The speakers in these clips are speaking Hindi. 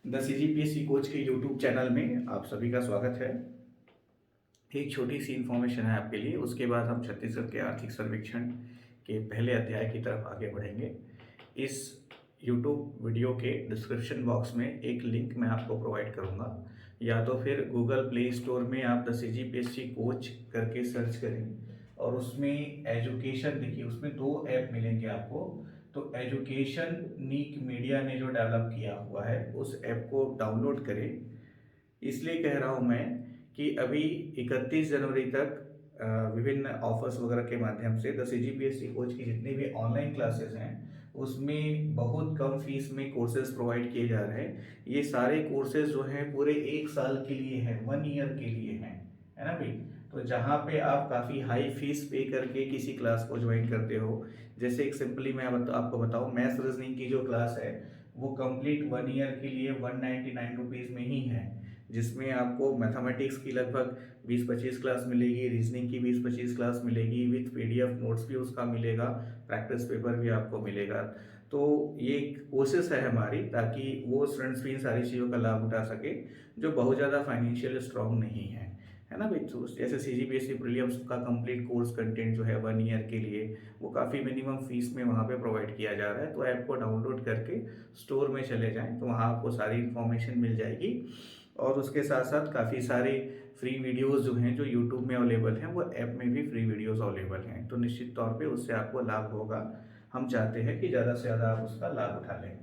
द सीजीपीएससी कोच के यूट्यूब चैनल में आप सभी का स्वागत है। एक छोटी सी इन्फॉर्मेशन है आपके लिए, उसके बाद हम छत्तीसगढ़ के आर्थिक सर्वेक्षण के पहले अध्याय की तरफ आगे बढ़ेंगे। इस यूट्यूब वीडियो के डिस्क्रिप्शन बॉक्स में एक लिंक मैं आपको प्रोवाइड करूंगा, या तो फिर गूगल प्ले स्टोर में आप द सीजीपीएससी कोच करके सर्च करें और उसमें एजुकेशन देखिए, उसमें दो ऐप मिलेंगे आपको। तो एजुकेशन नीक मीडिया ने जो डेवलप किया हुआ है उस ऐप को डाउनलोड करें। इसलिए कह रहा हूँ मैं कि अभी 31 जनवरी तक विभिन्न ऑफर्स वगैरह के माध्यम से द सीजीपीएससी कोच की जितनी भी ऑनलाइन क्लासेस हैं उसमें बहुत कम फीस में कोर्सेज प्रोवाइड किए जा रहे हैं। ये सारे कोर्सेज जो हैं पूरे 1 साल के लिए हैं, 1 ईयर के लिए हैं, है ना भाई। तो जहाँ पे आप काफ़ी हाई फीस पे करके किसी क्लास को ज्वाइन करते हो, जैसे एक सिंपली मैं आपको बताऊँ, मैथ्स रीजनिंग की जो क्लास है वो कंप्लीट 1 ईयर के लिए 199 रुपीज़ में ही है, जिसमें आपको मैथमेटिक्स की लगभग 20-25 क्लास मिलेगी, रीजनिंग की 20-25 क्लास मिलेगी, विथ पीडीएफ नोट्स भी उसका मिलेगा, प्रैक्टिस पेपर भी आपको मिलेगा। तो ये कोशिश है हमारी ताकि वो स्टूडेंट्स भी इन सारी चीज़ों का लाभ उठा सके जो बहुत ज़्यादा फाइनेंशियल स्ट्रांग नहीं है ना भाई। तो जैसे सीजीपीएससी प्रीलिम्स का कंप्लीट कोर्स कंटेंट जो है 1 ईयर के लिए वो काफ़ी मिनिमम फीस में वहाँ पे प्रोवाइड किया जा रहा है। तो ऐप को डाउनलोड करके स्टोर में चले जाएं तो वहाँ आपको सारी इन्फॉर्मेशन मिल जाएगी, और उसके साथ साथ काफ़ी सारे फ्री वीडियोस जो हैं जो यूट्यूब में अवेलेबल हैं वो ऐप में भी फ्री वीडियोस अवेलेबल हैं। तो निश्चित तौर पे उससे आपको लाभ होगा। हम चाहते हैं कि ज़्यादा से ज़्यादा आप उसका लाभ उठा लें।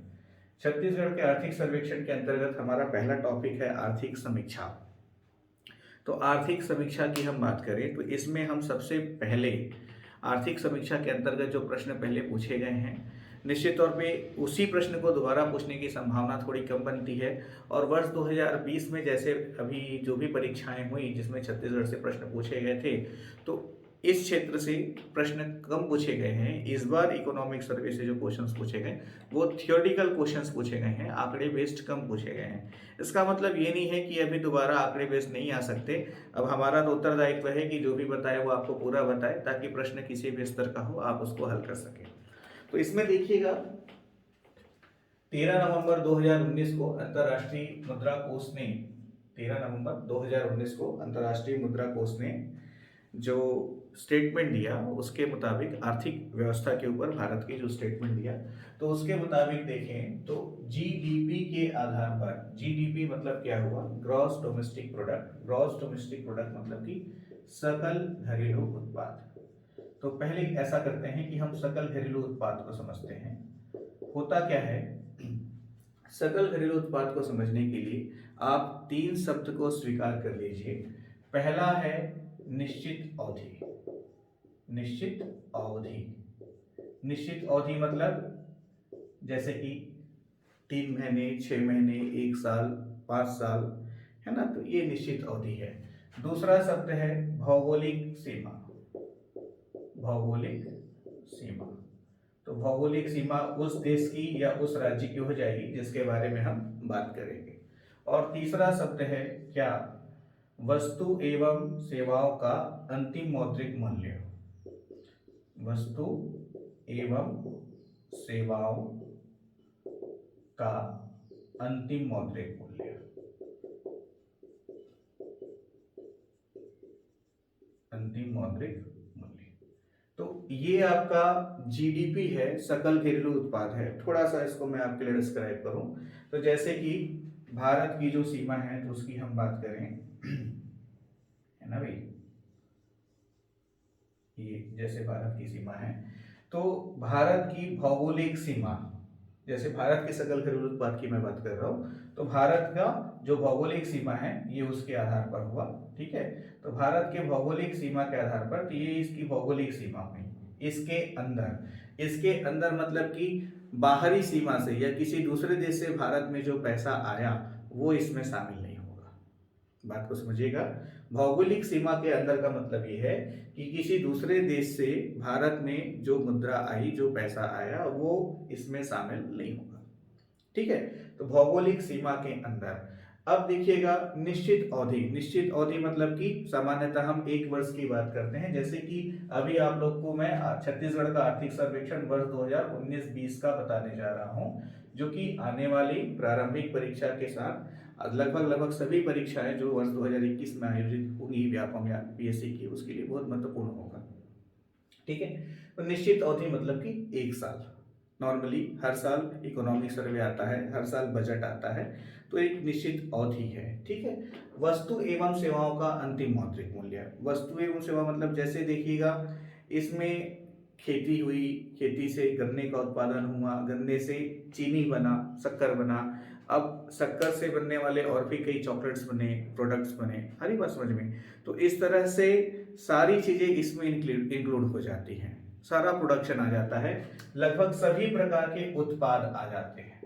छत्तीसगढ़ के आर्थिक सर्वेक्षण के अंतर्गत हमारा पहला टॉपिक है आर्थिक समीक्षा। तो आर्थिक समीक्षा की हम बात करें तो इसमें हम सबसे पहले आर्थिक समीक्षा के अंतर्गत जो प्रश्न पहले पूछे गए हैं, निश्चित तौर पे उसी प्रश्न को दोबारा पूछने की संभावना थोड़ी कम बनती है। और वर्ष 2020 में जैसे अभी जो भी परीक्षाएं हुई जिसमें छत्तीसगढ़ से प्रश्न पूछे गए थे, तो इस क्षेत्र से प्रश्न कम पूछे गए हैं। इस बार इकोनॉमिक सर्वे से जो क्वेश्चंस पूछे गए वो थियोरटिकल क्वेश्चंस पूछे गए हैं, आंकड़े बेस्ड कम पूछे गए हैं। इसका मतलब ये नहीं है कि अभी दोबारा आंकड़े बेस्ड नहीं आ सकते। अब हमारा तो उत्तरदायित्व है कि जो भी बताए वो आपको पूरा बताए ताकि प्रश्न किसी भी स्तर का हो आप उसको हल कर सकें। तो इसमें देखिएगा, 13 नवंबर 2019 को अंतर्राष्ट्रीय मुद्रा कोष ने 13 नवंबर 2019 को अंतर्राष्ट्रीय मुद्रा कोष ने जो स्टेटमेंट दिया उसके मुताबिक आर्थिक व्यवस्था के ऊपर भारत की जो स्टेटमेंट दिया, तो उसके मुताबिक देखें तो जीडीपी के आधार पर, जीडीपी मतलब क्या हुआ, gross domestic product. Gross domestic product मतलब कि सकल घरेलू उत्पाद। तो पहले ऐसा करते हैं कि हम सकल घरेलू उत्पाद को समझते हैं। होता क्या है, सकल घरेलू उत्पाद को समझने के लिए आप 3 शब्द को स्वीकार कर लीजिए। पहला है निश्चित अवधि। निश्चित अवधि, निश्चित अवधि मतलब जैसे कि 3 महीने, 6 महीने, 1 साल, 5 साल, है ना। तो ये निश्चित अवधि है। दूसरा शब्द है भौगोलिक सीमा। भौगोलिक सीमा, तो भौगोलिक सीमा उस देश की या उस राज्य की हो जाएगी जिसके बारे में हम बात करेंगे। और तीसरा शब्द है क्या, वस्तु एवं सेवाओं का अंतिम मौद्रिक मूल्य। वस्तु एवं सेवाओं का अंतिम मौद्रिक मूल्य। अंतिम मौद्रिक मूल्य, तो ये आपका जीडीपी है, सकल घरेलू उत्पाद है। थोड़ा सा इसको मैं आपके लिए डिस्क्राइब करूं तो जैसे कि भारत की जो सीमा है तो उसकी हम बात करें, है ना भाई, ये जैसे भारत की सीमा है तो भारत की भौगोलिक सीमा, जैसे भारत के सकल घरेलू उत्पाद की मैं बात कर रहा हूं तो भारत का जो भौगोलिक सीमा है ये उसके आधार पर हुआ। ठीक है, तो भारत के भौगोलिक सीमा के आधार पर, तो ये इसकी भौगोलिक सीमा हुई। इसके अंदर, इसके अंदर मतलब कि बाहरी सीमा से या किसी दूसरे देश से भारत में जो पैसा आया वो इसमें शामिल नहीं होगा। बात को समझिएगा, भौगोलिक सीमा के अंदर का मतलब ये है कि किसी दूसरे देश से भारत में जो मुद्रा आई, जो पैसा आया, वो इसमें शामिल नहीं होगा। ठीक है, तो भौगोलिक सीमा के अंदर। अब देखिएगा निश्चित अवधि। निश्चित अवधि मतलब कि सामान्यतः हम 1 वर्ष की बात करते हैं, जैसे कि अभी आप लोग को मैं छत्तीसगढ़ का आर्थिक सर्वेक्षण वर्ष 2019-20 का बताने जा रहा हूं, जो कि आने वाली प्रारंभिक परीक्षा के साथ लगभग सभी परीक्षाएं जो वर्ष 2021 में आयोजित होंगी व्यापम या पीएससी की, उसके लिए बहुत महत्वपूर्ण होगा। ठीक है, तो निश्चित अवधि मतलब कि 1 साल। नॉर्मली हर साल इकोनॉमिक सर्वे आता है, हर साल बजट आता है, तो एक निश्चित अवधि है। ठीक है, वस्तु एवं सेवाओं का अंतिम मौद्रिक मूल्य। वस्तु एवं सेवा मतलब जैसे देखिएगा, इसमें खेती हुई, खेती से गन्ने का उत्पादन हुआ, गन्ने से चीनी बना, शक्कर बना, अब शक्कर से बनने वाले और भी कई चॉकलेट्स बने, प्रोडक्ट्स बने, हरी बात समझ में। तो इस तरह से सारी चीजें इसमें इंक्लूड हो जाती हैं, सारा प्रोडक्शन आ जाता है, लगभग सभी प्रकार के उत्पाद आ जाते हैं,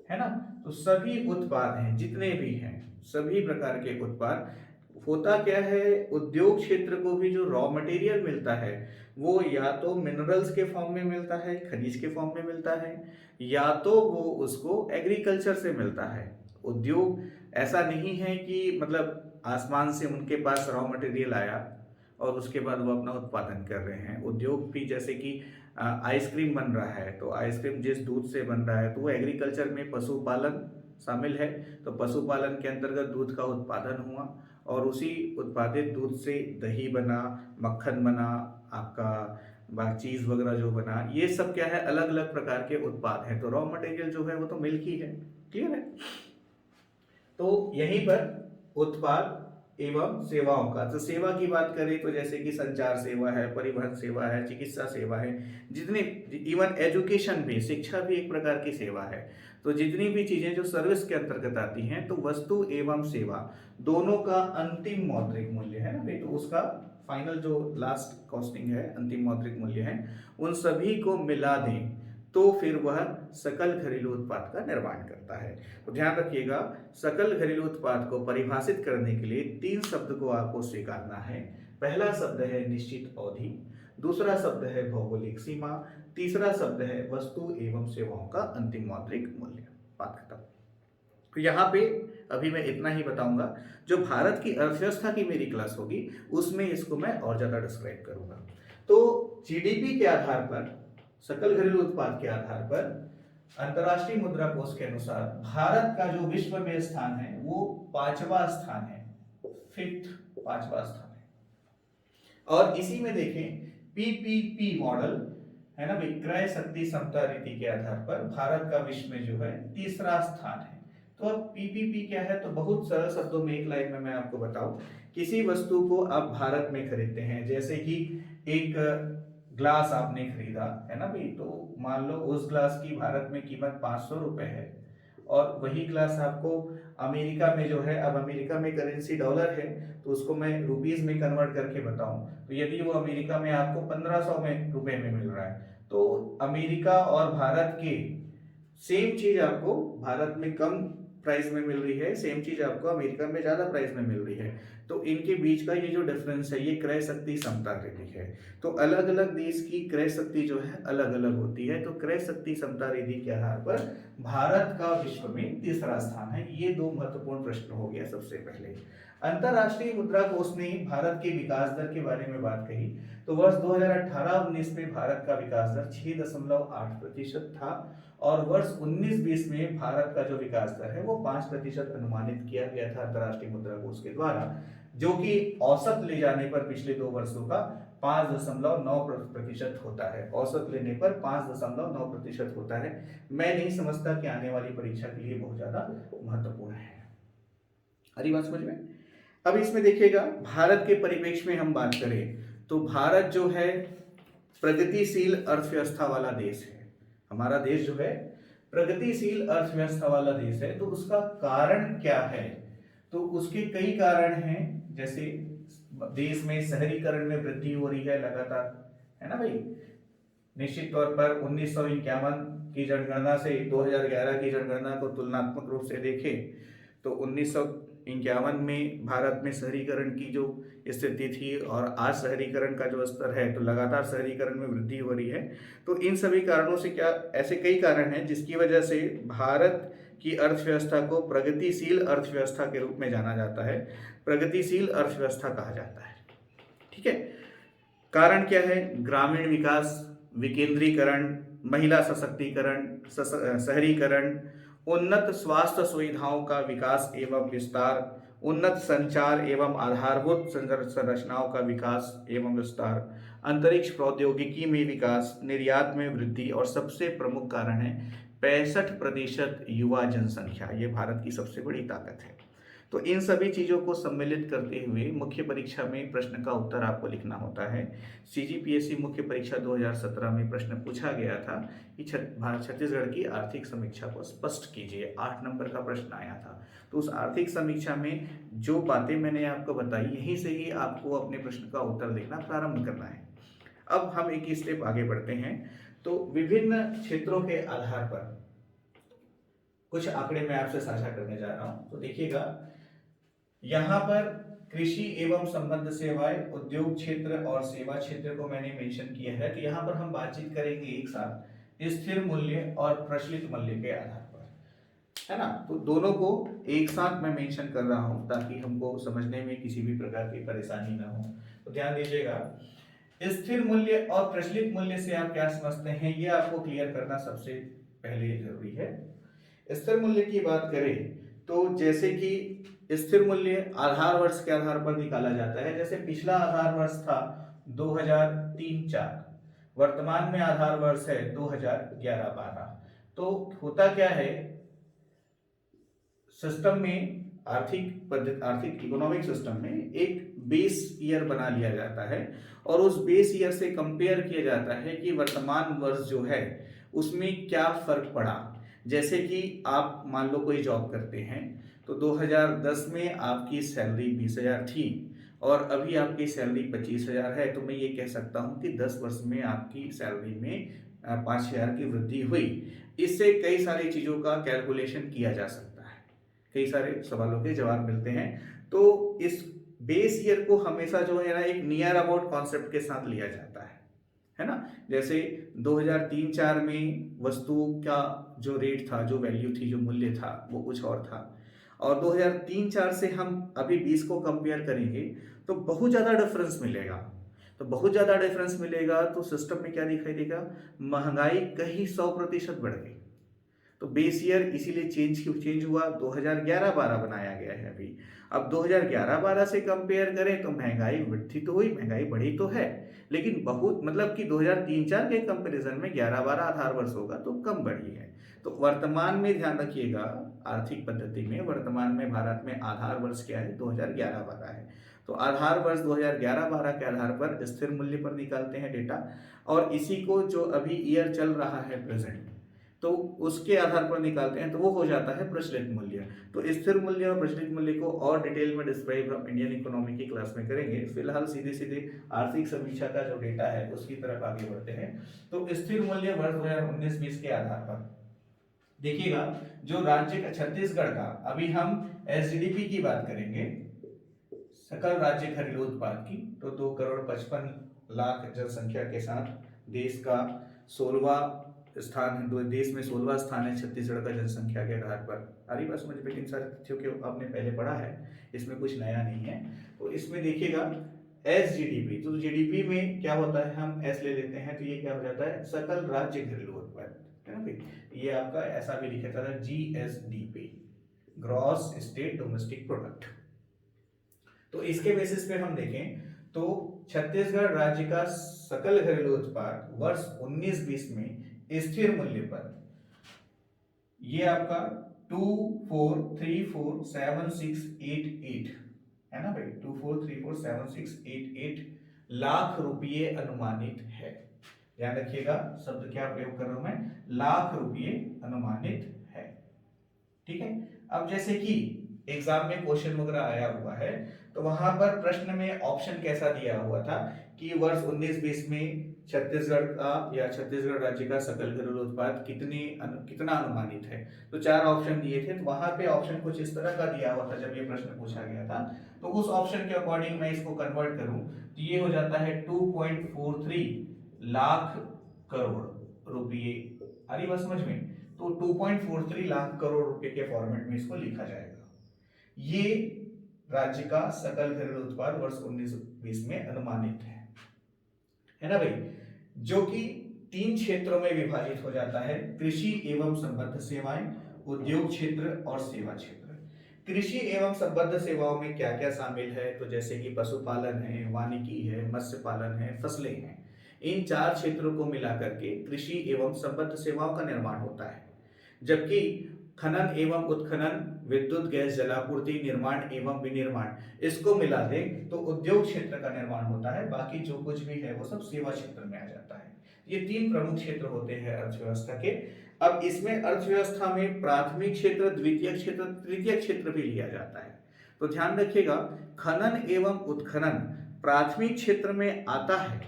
है ना। तो सभी उत्पाद हैं जितने भी हैं, सभी प्रकार के उत्पाद। होता क्या है, उद्योग क्षेत्र को भी जो रॉ मटेरियल मिलता है वो या तो मिनरल्स के फॉर्म में मिलता है, खनिज के फॉर्म में मिलता है, या तो वो उसको एग्रीकल्चर से मिलता है। उद्योग ऐसा नहीं है कि मतलब आसमान से उनके पास रॉ मटेरियल आया और उसके बाद वो अपना उत्पादन कर रहे हैं। उद्योग भी जैसे कि आइसक्रीम बन रहा है, तो आइसक्रीम जिस दूध से बन रहा है तो वो एग्रीकल्चर में पशुपालन शामिल है, तो पशुपालन के अंतर्गत दूध का उत्पादन हुआ और उसी उत्पादित दूध से दही बना, मक्खन बना, आपका चीज वगैरह जो बना, ये सब क्या है, अलग अलग प्रकार के उत्पाद हैं। तो रॉ मटेरियल जो है वो तो मिल्क ही है, क्लियर है। तो यहीं पर उत्पाद एवं सेवाओं का, तो सेवा की बात करें तो जैसे कि संचार सेवा है, परिवहन सेवा है, चिकित्सा सेवा है, जितने, इवन एजुकेशन भी, शिक्षा भी एक प्रकार की सेवा है। तो जितनी भी चीजें जो सर्विस के अंतर्गत आती हैं, तो वस्तु एवं सेवा दोनों का अंतिम मौद्रिक मूल्य है ना भाई, तो उसका फाइनल जो लास्ट कॉस्टिंग है, अंतिम मौद्रिक मूल्य है, उन सभी को मिला दें तो फिर वह सकल घरेलू उत्पाद का निर्माण करता है। तो ध्यान रखिएगा, सकल घरेलू उत्पाद को परिभाषित करने के लिए 3 शब्द को आपको स्वीकारना है। पहला शब्द है निश्चित अवधि, दूसरा शब्द है भौगोलिक सीमा, तीसरा शब्द है वस्तु एवं सेवाओं का अंतिम मौद्रिक मूल्य। बात खत्म। तो यहाँ पे अभी मैं इतना ही बताऊंगा, जो भारत की अर्थव्यवस्था की मेरी क्लास होगी उसमें इसको मैं और ज्यादा डिस्क्राइब करूंगा। तो जीडीपी के आधार पर, सकल घरेलू उत्पाद के आधार पर, अंतरराष्ट्रीय मुद्रा कोष के अनुसार भारत का जो विश्व में स्थान है वो 5वां स्थान है, 5वां स्थान है। और इसी में देखें पीपीपी मॉडल है ना भाई, क्रय शक्ति समता रीति के आधार पर भारत का विश्व में जो है 3रा स्थान है। तो अब पीपीपी क्या है, तो बहुत सरल शब्दों में एक लाइन में मैं आपको बताऊं, किसी वस्तु को आप भारत में खरीदते हैं, जैसे कि एक ग्लास आपने खरीदा है ना भाई, तो मान लो उस ग्लास की भारत में कीमत 500 रुपए है और वही ग्लास आपको अमेरिका में जो है, अब अमेरिका में करेंसी डॉलर है तो उसको मैं रुपीस में कन्वर्ट करके बताऊं, तो यदि वो अमेरिका में आपको 1500 में रुपए में मिल रहा है, तो अमेरिका और भारत के सेम चीज आपको भारत में कम प्राइस में मिल रही है, सेम चीज आपको अमेरिका में ज्यादा प्राइस में मिल रही है, तो इनके बीच का ये जो डिफरेंस है ये क्रय शक्ति समता रिधि है। तो अलग अलग देश की क्रय शक्ति जो है अलग अलग होती है, तो क्रय शक्ति समता रिधि के आधार पर भारत का विश्व में 3रा स्थान है। ये 2 महत्वपूर्ण प्रश्न हो गया। सबसे पहले अंतरराष्ट्रीय मुद्रा कोष ने भारत के विकास दर के बारे में बात कही, तो वर्ष 2018-19 में भारत का विकास दर 6.8% था और वर्ष 19-20 में भारत का जो विकास दर है वो 5% अनुमानित किया गया था अंतरराष्ट्रीय मुद्रा कोष के द्वारा, जो कि औसत ले जाने पर पिछले 2 वर्षों का 5.9% होता है। औसत लेने पर 5.9% होता है। मैं नहीं समझता कि आने वाली परीक्षा के लिए बहुत ज्यादा महत्वपूर्ण है। हरी बात समझ में। अब इसमें देखिएगा, भारत के परिप्रेक्ष्य में हम बात करें तो भारत जो है प्रगतिशील अर्थव्यवस्था वाला देश है। हमारा देश जो है प्रगतिशील अर्थव्यवस्था वाला देश है। तो उसका कारण क्या है, तो उसके कई कारण हैं, जैसे देश में शहरीकरण में वृद्धि हो रही है लगातार, है ना भाई। निश्चित तौर पर 1951 की जनगणना से 2011 की जनगणना को तुलनात्मक रूप से देखें तो 1951 में भारत में शहरीकरण की जो स्थिति थी और आज शहरीकरण का जो स्तर है, तो लगातार शहरीकरण में वृद्धि हो रही है। तो इन सभी कारणों से क्या, ऐसे कई कारण हैं जिसकी वजह से भारत की अर्थव्यवस्था को प्रगतिशील अर्थव्यवस्था के रूप में जाना जाता है, प्रगतिशील अर्थव्यवस्था कहा जाता है। ठीक है, कारण क्या है, ग्रामीण विकास, विकेंद्रीकरण, महिला सशक्तिकरण, शहरीकरण, उन्नत स्वास्थ्य सुविधाओं का विकास एवं विस्तार, उन्नत संचार एवं आधारभूत संरचनाओं का विकास एवं विस्तार, अंतरिक्ष प्रौद्योगिकी में विकास, निर्यात में वृद्धि और सबसे प्रमुख कारण है 65% युवा जनसंख्या। ये भारत की सबसे बड़ी ताकत है। तो इन सभी चीज़ों को सम्मिलित करते हुए मुख्य परीक्षा में प्रश्न का उत्तर आपको लिखना होता है। सीजीपीएससी मुख्य परीक्षा 2017 में प्रश्न पूछा गया था कि छत्तीसगढ़ की आर्थिक समीक्षा को स्पष्ट कीजिए। 8 नंबर का प्रश्न आया था। तो उस आर्थिक समीक्षा में जो बातें मैंने आपको बताई, यहीं से ही आपको अपने प्रश्न का उत्तर लिखना प्रारंभ करना है। अब हम एक ही स्टेप आगे बढ़ते हैं। तो विभिन्न क्षेत्रों के आधार पर कुछ आंकड़े मैं आपसे साझा करने जा रहा हूं। तो देखिएगा, यहां पर कृषि एवं संबद्ध सेवाएं, उद्योग क्षेत्र और सेवा क्षेत्र को मैंने मेंशन किया है। तो यहां पर हम बातचीत करेंगे एक साथ स्थिर मूल्य और प्रचलित मूल्य के आधार पर, है ना। तो दोनों को एक साथ मैं मेंशन कर रहा हूं ताकि हमको समझने में किसी भी प्रकार की परेशानी ना हो। तो ध्यान दीजिएगा, स्थिर मूल्य और प्रचलित मूल्य से आप क्या समझते हैं, ये आपको क्लियर करना सबसे पहले जरूरी है। स्थिर मूल्य की बात करें तो जैसे कि स्थिर मूल्य आधार वर्ष के आधार पर निकाला जाता है। जैसे पिछला आधार वर्ष था 2003-04, वर्तमान में आधार वर्ष है 2011-12। तो होता क्या है, सिस्टम में आर्थिक इकोनॉमिक सिस्टम में एक बेस ईयर बना लिया जाता है और उस बेस ईयर से कंपेयर किया जाता है कि वर्तमान वर्ष जो है उसमें क्या फर्क पड़ा। जैसे कि आप मान लो कोई जॉब करते हैं, तो 2010 में आपकी सैलरी 20,000 थी और अभी आपकी सैलरी 25,000 है। तो मैं ये कह सकता हूं कि 10 वर्ष में आपकी सैलरी में 5,000 की वृद्धि हुई। इससे कई सारी चीजों का कैलकुलेशन किया जा सकता है, कई सारे सवालों के जवाब मिलते हैं। तो इस बेस ईयर को हमेशा जो है ना एक नियर अबाउट कॉन्सेप्ट के साथ लिया जाता है ना। जैसे 2003-04 में वस्तु का जो रेट था, जो वैल्यू थी, जो मूल्य था, वो कुछ और था, और 2003-04 से हम अभी 20 को कंपेयर करेंगे तो बहुत ज्यादा डिफरेंस मिलेगा। तो बहुत ज्यादा डिफरेंस मिलेगा तो सिस्टम में क्या दिखाई देगा, महंगाई कहीं 100% बढ़ गई। तो बेस ईयर इसीलिए चेंज हुआ, 2011-12 बनाया गया है अभी। अब 2011-12 से कंपेयर करें तो महंगाई वृद्धि तो हुई, महंगाई बढ़ी तो है, लेकिन बहुत मतलब कि 2003-04 के कंपैरिजन में 11-12 आधार वर्ष होगा तो कम बढ़ी है। तो वर्तमान में ध्यान रखिएगा, आर्थिक पद्धति में वर्तमान में भारत में आधार वर्ष क्या है, 2011-12 है। तो आधार वर्ष 2011-12 के आधार पर स्थिर मूल्य पर निकालते हैं डेटा, और इसी को जो अभी ईयर चल रहा है प्रेजेंट, तो उसके आधार पर निकालते हैं तो वो हो जाता है प्रचलित मूल्य। तो स्थिर मूल्य और प्रचलित मूल्य को और डिटेल में डिस्क्राइब हम इंडियन इकोनॉमी की क्लास में करेंगे। फिलहाल सीधे सीधे आर्थिक समीक्षा का जो डेटा है उसकी तरफ आगे बढ़ते हैं। तो स्थिर मूल्य वर्ष 2019-20 के आधार पर देखिएगा, जो राज्य का छत्तीसगढ़ का, अभी हम एसजीडीपी की बात करेंगे, सकल राज्य घरेलू उत्पाद की, तो 2,55,00,000 जनसंख्या के साथ देश का 16वां स्थान है, देश में 16वां स्थान है छत्तीसगढ़ का जनसंख्या के आधार पर। आ रही बात समझ में, इन सारे तथ्यों के आपने पहले पढ़ा है, इसमें कुछ नया नहीं है। तो इसमें देखिएगा एस जीडीपी, तो जीडीपी में क्या होता है, हम एस ले लेते हैं तो ये क्या हो जाता है, सकल राज्य घरेलू उत्पाद, है ना भाई। ये आपका ऐसा भी लिखा था GSDP, gross state domestic product. तो इसके बेसिस पे हम देखें तो छत्तीसगढ़ राज्य का सकल घरेलू उत्पाद वर्ष 19-20 में स्थिर मूल्य पर ये आपका 24347688 है ना भाई, 24347688 लाख रुपये अनुमानित है। ध्यान रखिएगा, शब्द क्या प्रयोग कर रहा हूं मैं, लाख रुपये अनुमानित है। ठीक है। अब जैसे कि एग्जाम में क्वेश्चन वगैरह आया हुआ है, तो वहां पर प्रश्न में ऑप्शन कैसा दिया हुआ था कि वर्ष 19-20 में छत्तीसगढ़ का या छत्तीसगढ़ राज्य का सकल घरेलू उत्पाद कितना अनुमानित है। तो 4 ऑप्शन दिए थे, तो वहां पे ऑप्शन कुछ इस तरह का दिया हुआ था जब ये प्रश्न पूछा गया था। तो उस ऑप्शन के अकॉर्डिंग मैं इसको कन्वर्ट करूं तो ये हो जाता है 2.43 लाख करोड़ रुपये। आ रही बात समझ में। तो 2.43 लाख करोड़ रुपए के फॉर्मेट में इसको लिखा जाएगा। ये राज्य का सकल घरेलू उत्पाद वर्ष 19-20 में अनुमानित है ना भाई, जो कि तीन क्षेत्रों में विभाजित हो जाता है, कृषि एवं संबद्ध सेवाएं, उद्योग क्षेत्र और सेवा क्षेत्र। कृषि एवं संबद्ध सेवाओं में क्या क्या शामिल है, तो जैसे कि पशुपालन है, वानिकी है, मत्स्य पालन है, फसलें हैं। इन चार क्षेत्रों को मिलाकर के कृषि एवं संबद्ध सेवाओं का निर्माण होता है। जबकि खनन एवं उत्खनन, विद्युत गैस जलापूर्ति, निर्माण एवं विनिर्माण, इसको मिला दें तो उद्योग क्षेत्र का निर्माण होता है। बाकी जो कुछ भी है वो सब सेवा क्षेत्र में आ जाता है। ये तीन प्रमुख क्षेत्र होते हैं अर्थव्यवस्था के। अब इसमें अर्थव्यवस्था में प्राथमिक क्षेत्र, द्वितीय क्षेत्र, तृतीय क्षेत्र भी लिया जाता है। तो ध्यान रखिएगा, खनन एवं उत्खनन प्राथमिक क्षेत्र में आता है।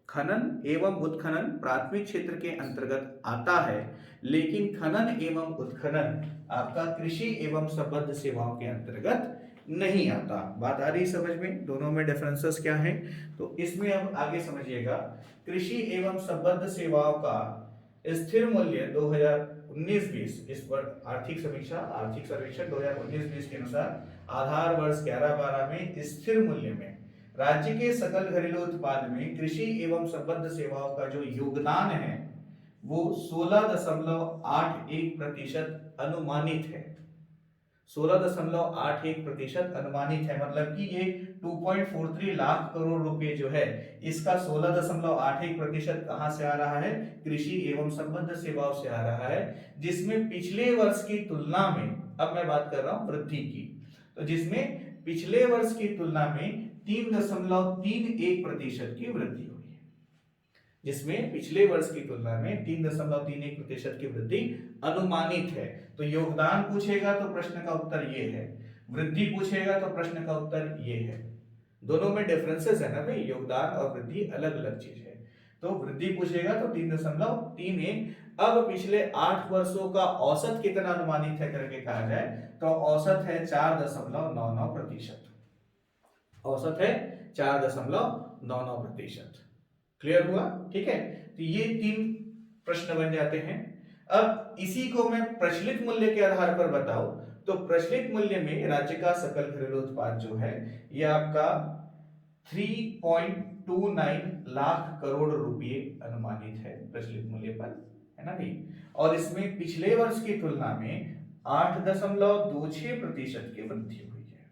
खनन एवं उत्खनन प्राथमिक क्षेत्र के अंतर्गत आता है, लेकिन खनन एवं उत्खनन आपका कृषि एवं संबद्ध सेवाओं के अंतर्गत नहीं आता। बात आ रही समझ में, दोनों में डिफरेंसेस क्या है? तो इसमें अब आगे समझिएगा, कृषि एवं संबद्ध सेवाओं का स्थिर मूल्य 2019-20 इस पर आर्थिक सर्वेक्षण 2019-20 के अनुसार आधार वर्ष 11-12 में स्थिर मूल्य में राज्य के सकल घरेलू उत्पाद में कृषि एवं संबद्ध सेवाओं का जो योगदान है वो 16.81% अनुमानित है। 16.81% अनुमानित है, मतलब कि ये 2.43 लाख करोड़ रुपए जो है, इसका 16.81% कहां से आ रहा है? कृषि एवं संबद्ध सेवाओं से आ रहा है, जिसमें पिछले वर्ष की तुलना में, अब मैं बात कर रहा हूं वृद्धि की, तो जिसमें पिछले वर्ष की तुलना में 3.31% की वृद्धि हुई है। जिसमें पिछले वर्ष की तुलना में 3.31% की वृद्धि अनुमानित है। तो योगदान पूछेगा तो प्रश्न का उत्तर ये है, वृद्धि पूछेगा तो प्रश्न का उत्तर ये है। दोनों में डिफरेंसेस है ना भाई, योगदान और वृद्धि अलग अलग चीज है। तो वृद्धि पूछेगा तो 3.31। अब पिछले 8 वर्षों का औसत कितना अनुमानित है करके कहा जाए तो औसत है 4.99%। औसत है 4.99%। क्लियर हुआ? ठीक है, तो ये तीन प्रश्न बन जाते हैं। अब इसी को मैं प्रचलित मूल्य के आधार पर बताऊं तो प्रचलित मूल्य में राज्य का सकल घरेलू उत्पाद जो है ये आपका 3.29 लाख करोड़ रुपए अनुमानित है प्रचलित मूल्य पर, है ना भाई। और इसमें पिछले वर्ष की तुलना में 8.26% की वृद्धि हुई है।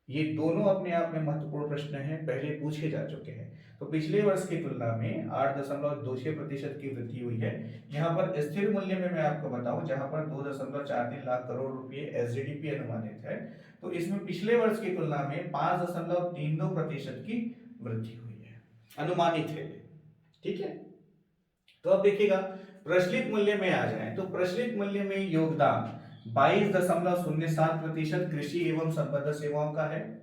ये दोनों अपने आप में महत्वपूर्ण प्रश्न हैं, पहले पूछे जा चुके हैं। तो पिछले वर्ष की तुलना में 8.26% की वृद्धि हुई है। यहाँ पर स्थिर मूल्य में मैं आपको बताऊं, जहां पर 2.43 लाख करोड़ रुपए एसजीडीपी अनुमानित है, तो इसमें पिछले वर्ष की तुलना में 5.32% की वृद्धि हुई है, अनुमानित है। ठीक है, तो अब देखिएगा प्रचलित मूल्य में आ जाए तो प्रचलित मूल्य में योगदान 22.07% कृषि एवं संबद्ध सेवाओं का है।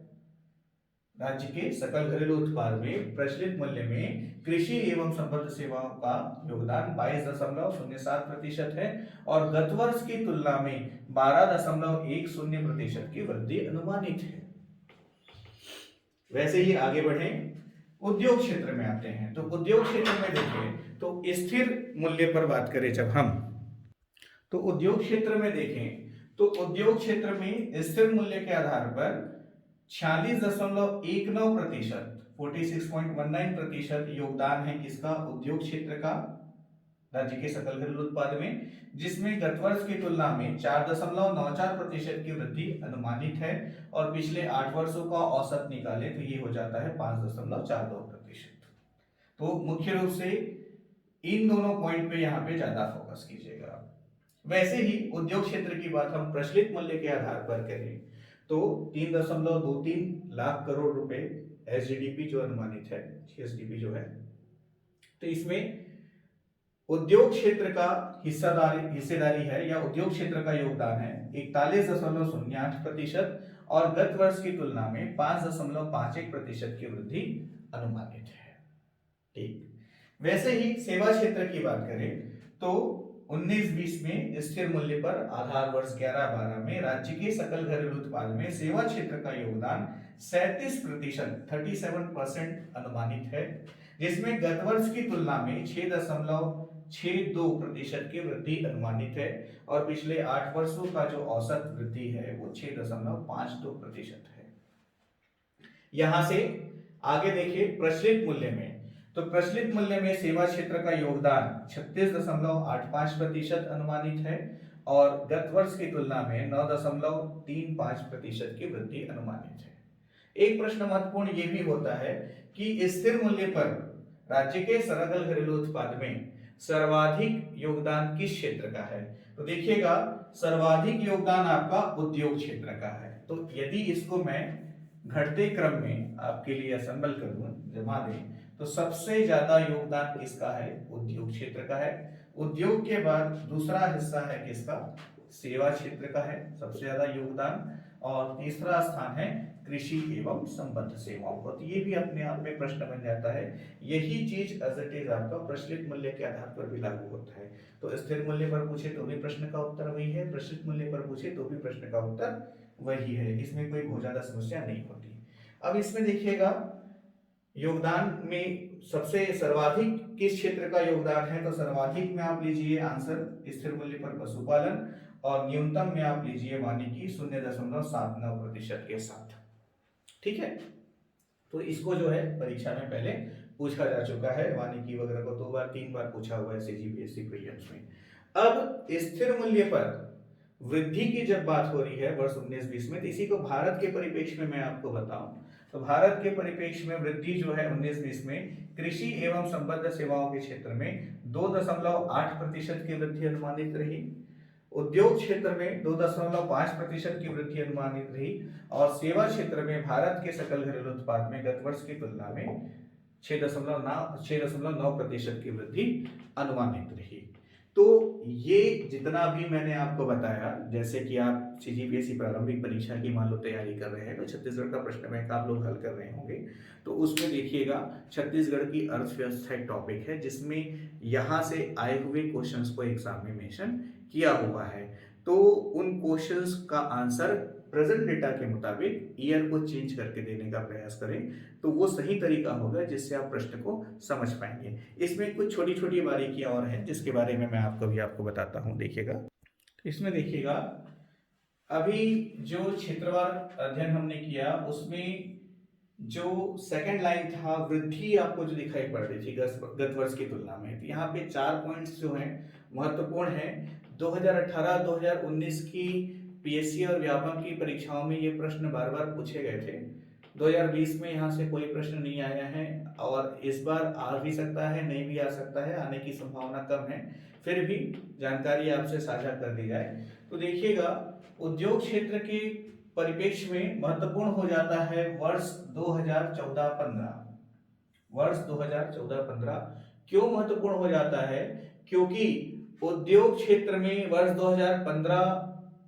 राज्य के सकल घरेलू उत्पाद में प्रचलित मूल्य में कृषि एवं संबद्ध सेवाओं का योगदान 22.07% है और गत वर्ष की तुलना में 12.10% की वृद्धि अनुमानित है। वैसे ही आगे बढ़े, उद्योग क्षेत्र में आते हैं। तो उद्योग क्षेत्र में देखें तो स्थिर मूल्य पर बात करें जब हम, तो उद्योग क्षेत्र में देखें तो उद्योग क्षेत्र में स्थिर मूल्य के आधार पर 46.19%, 46.19% योगदान है किसका? उद्योग क्षेत्र का, राज्य के सकल घरेलू उत्पाद में, जिसमें गत वर्ष की तुलना में 4.94% की वृद्धि अनुमानित है और पिछले 8 वर्षों का औसत निकाले तो ये हो जाता है 5.42%। तो मुख्य रूप से इन दोनों पॉइंट पे यहाँ पे ज्यादा फोकस कीजिएगा। वैसे ही उद्योग क्षेत्र की बात हम प्रचलित मूल्य के आधार पर करें तो 3.23 लाख करोड़ रुपए एसजीडीपी जो अनुमानित है, एसजीडीपी जो है, तो इसमें उद्योग क्षेत्र का हिस्सेदारी है या उद्योग क्षेत्र का योगदान है 41.08% और गत वर्ष की तुलना में 5.51% की वृद्धि अनुमानित है। ठीक, वैसे ही सेवा क्षेत्र की बात करें तो 19-20 में स्थिर मूल्य पर आधार वर्ष 11-12 में राज्य के सकल घरेलू उत्पाद में सेवा क्षेत्र का योगदान 37% अनुमानित है, जिसमें गत वर्ष की तुलना में 6.62% की वृद्धि अनुमानित है और पिछले 8 वर्षों का जो औसत वृद्धि है वो 6.52% है। यहां से आगे देखिए प्रचलित मूल्य में, तो प्रचलित मूल्य में सेवा क्षेत्र का योगदान 36.85% अनुमानित है और गत वर्ष की तुलना में 9.35% की वृद्धि अनुमानित है। एक प्रश्न महत्वपूर्ण ये भी होता है कि स्थिर मूल्य पर राज्य के सकल घरेलू उत्पाद में सर्वाधिक योगदान किस क्षेत्र का है? तो देखिएगा, सर्वाधिक योगदान आपका उद्योग क्षेत्र का है। तो यदि इसको मैं घटते क्रम में आपके लिए असेंबल करूं, जमा दें, तो सबसे ज्यादा योगदान किसका है? उद्योग क्षेत्र का है। उद्योग के बाद दूसरा हिस्सा है किसका? सेवा क्षेत्र का है सबसे ज्यादा योगदान। और तीसरा स्थान है कृषि एवं संबद्ध सेवाओं का। तो ये भी अपने आप में प्रश्न बन जाता है। यही चीज एज इट इज आपका प्रचलित मूल्य के आधार पर भी लागू होता है। तो स्थिर मूल्य पर पूछे तो भी प्रश्न का उत्तर वही है, प्रचलित मूल्य पर पूछे तो भी प्रश्न का उत्तर वही है। इसमें कोई बहुत ज्यादा समस्या नहीं होती। अब इसमें देखिएगा, योगदान में सबसे सर्वाधिक किस क्षेत्र का योगदान है? तो सर्वाधिक में आप लीजिए आंसर स्थिर मूल्य पर पशुपालन, और न्यूनतम में आप लीजिए वानिकी 0.79% के साथ। ठीक है, तो इसको जो है परीक्षा में पहले पूछा जा चुका है, वानिकी वगैरह को 2 बार 3 बार पूछा हुआ है सीजीपीएससी प्रीलिम्स में। अब स्थिर मूल्य पर वृद्धि की जब बात हो रही है वर्ष 19-20 में, तो इसी को भारत के परिप्रेक्ष्य में मैं आपको बताऊं, तो भारत के परिप्रेक्ष्य में वृद्धि जो है 19-20 में कृषि एवं संबद्ध सेवाओं के क्षेत्र में 2.8% की वृद्धि अनुमानित रही। उद्योग क्षेत्र में 2.5% की वृद्धि अनुमानित रही। और सेवा क्षेत्र में भारत के सकल घरेलू उत्पाद में गत वर्ष की तुलना में 6.9% की वृद्धि अनुमानित रही। तो ये जितना भी मैंने आपको बताया, जैसे कि आप सीजीपीएससी प्रारंभिक परीक्षा की मान लो तैयारी कर रहे हैं, तो छत्तीसगढ़ का प्रश्न बैंक आप लोग हल कर रहे होंगे, तो उसमें देखिएगा छत्तीसगढ़ की अर्थव्यवस्था एक टॉपिक है जिसमें यहाँ से आए हुए क्वेश्चंस को एग्जाम में मेंशन किया हुआ है। तो उन क्वेश्चंस का आंसर प्रेजेंट डेटा के मुताबिक ईयर को चेंज करके देने का प्रयास करें, तो वो सही तरीका होगा जिससे आप प्रश्न को समझ पाएंगे। इसमें कुछ छोटी छोटी बारीकियां और हैं जिसके बारे में मैं आपको बताता हूं। देखिएगा, इसमें देखिएगा, अभी जो क्षेत्रवार अध्ययन हमने किया उसमें जो सेकंड लाइन था, वृद्धि आपको जो दिखाई पड़ रही थी गत वर्ष की तुलना में, तो यहाँ पे 4 पॉइंट्स जो हैं महत्वपूर्ण हैं। 2018-2019 की पीएससी और व्यापम की परीक्षाओं में ये प्रश्न बार बार पूछे गए थे। 2020 में यहाँ से कोई प्रश्न नहीं आया है, और इस बार आ भी सकता है, नहीं भी आ सकता है, आने की संभावना कम है। फिर भी जानकारी आपसे साझा कर दी जाए तो देखिएगा, उद्योग क्षेत्र के परिप्रेक्ष्य में महत्वपूर्ण हो जाता है वर्ष 2014-15। वर्ष 2014-15 क्यों महत्वपूर्ण हो जाता है? क्योंकि उद्योग क्षेत्र में वर्ष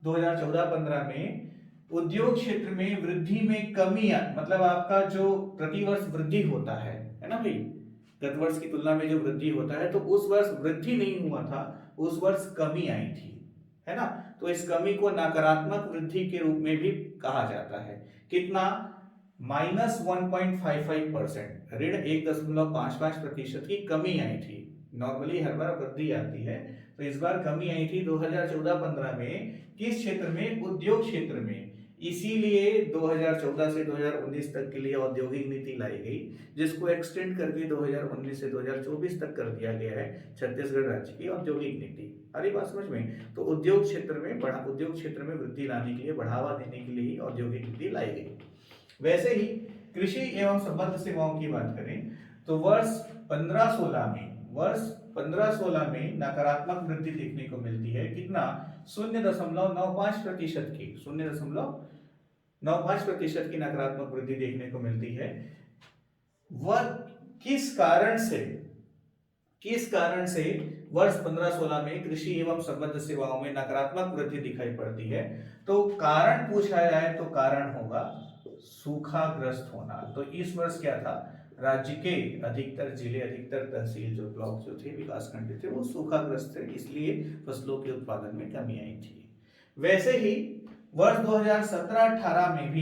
2014-15 में उद्योग क्षेत्र में वृद्धि में कमी, मतलब आपका जो प्रतिवर्ष वृद्धि होता है ना भाई, गत वर्ष की तुलना में जो वृद्धि होता है, तो उस वर्ष वृद्धि नहीं हुआ था, उस वर्ष कमी आई थी, है ना। तो इस कमी को नकारात्मक वृद्धि के रूप में भी कहा जाता है। कितना? -1.55%, ऋण 1.55% की कमी आई थी। नॉर्मली हर बार वृद्धि आती है, तो इस बार कमी आई थी 2014-15 में। किस क्षेत्र में? उद्योग क्षेत्र में। इसीलिए 2014 से 2019 तक के लिए औद्योगिक नीति लाई गई, जिसको एक्सटेंड करके 2019 से 2024 तक कर दिया गया है छत्तीसगढ़ राज्य की औद्योगिक नीति। अरे बात समझ में? तो उद्योग क्षेत्र में वृद्धि लाने के लिए, बढ़ावा देने के लिए औद्योगिक नीति लाई गई। वैसे ही कृषि एवं संबद्ध सेवाओं की बात करें तो वर्ष 15-16 में नकारात्मक वृद्धि देखने को मिलती है। कितना? 0.95% की 0.95% की नकारात्मक वृद्धि देखने को मिलती है। वह किस कारण से वर्ष 15-16 में कृषि एवं संबद्ध सेवाओं में नकारात्मक वृद्धि दिखाई पड़ती है? तो कारण पूछा जाए तो कारण होगा सूखाग्रस्त होना। तो इस वर्ष क्या था? राज्य के अधिकतर जिले, अधिकतर तहसील, जो ब्लॉक जो थे, विकासखंड थे, वो सूखाग्रस्त थे, इसलिए फसलों के उत्पादन में कमी आई थी। वैसे ही वर्ष 2017-18 में भी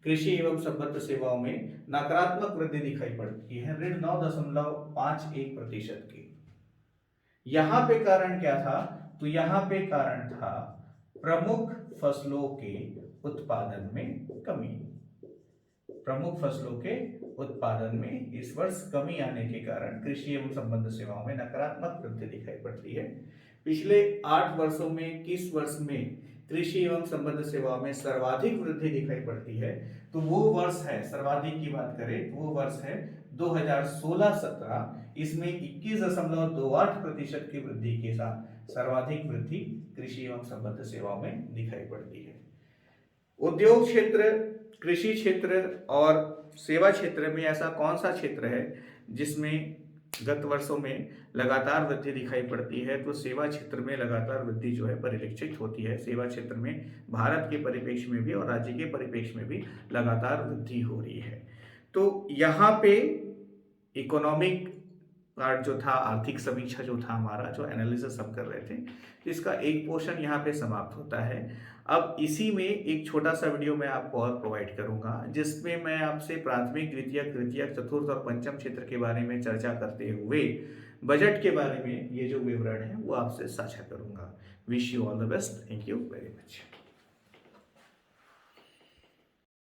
कृषि एवं संबद्ध सेवाओं में नकारात्मक वृद्धि दिखाई पड़ती है, ऋण 9.51% की। यहां पे कारण क्या था? तो यहां पे कारण था प्रमुख फसलों के उत्पादन में कमी। प्रमुख फसलों के उत्पादन में इस वर्ष कमी आने के कारण कृषि एवं संबद्ध सेवाओं में नकारात्मक वृद्धि दिखाई पड़ती है। पिछले 8 वर्षों में किस वर्ष में कृषि एवं संबद्ध सेवाओं में सर्वाधिक वृद्धि दिखाई पड़ती है, तो वो वर्ष है, सर्वाधिक की बात करें तो वो वर्ष है 2016-17। इसमें 21.28% की वृद्धि के साथ सर्वाधिक वृद्धि कृषि एवं संबद्ध सेवाओं में दिखाई पड़ती है। उद्योग क्षेत्र, कृषि क्षेत्र और सेवा क्षेत्र में ऐसा कौन सा क्षेत्र है जिसमें गत वर्षों में लगातार वृद्धि दिखाई पड़ती है, तो सेवा क्षेत्र में लगातार वृद्धि जो है परिलक्षित होती है। सेवा क्षेत्र में भारत के परिप्रेक्ष्य में भी और राज्य के परिप्रेक्ष्य में भी लगातार वृद्धि हो रही है। तो यहाँ पे इकोनॉमिक पार्ट जो था, आर्थिक समीक्षा जो था हमारा, जो एनालिसिस हम कर रहे थे, इसका एक पोर्शन यहाँ पे समाप्त होता है। अब इसी में एक छोटा सा वीडियो मैं आपको और प्रोवाइड करूंगा जिसमें मैं आपसे प्राथमिक, द्वितीयक, तृतीयक, चतुर्थ और पंचम क्षेत्र के बारे में चर्चा करते हुए बजट के बारे में ये जो विवरण है वो आपसे साझा करूंगा। Wish you all the best. Thank you very much.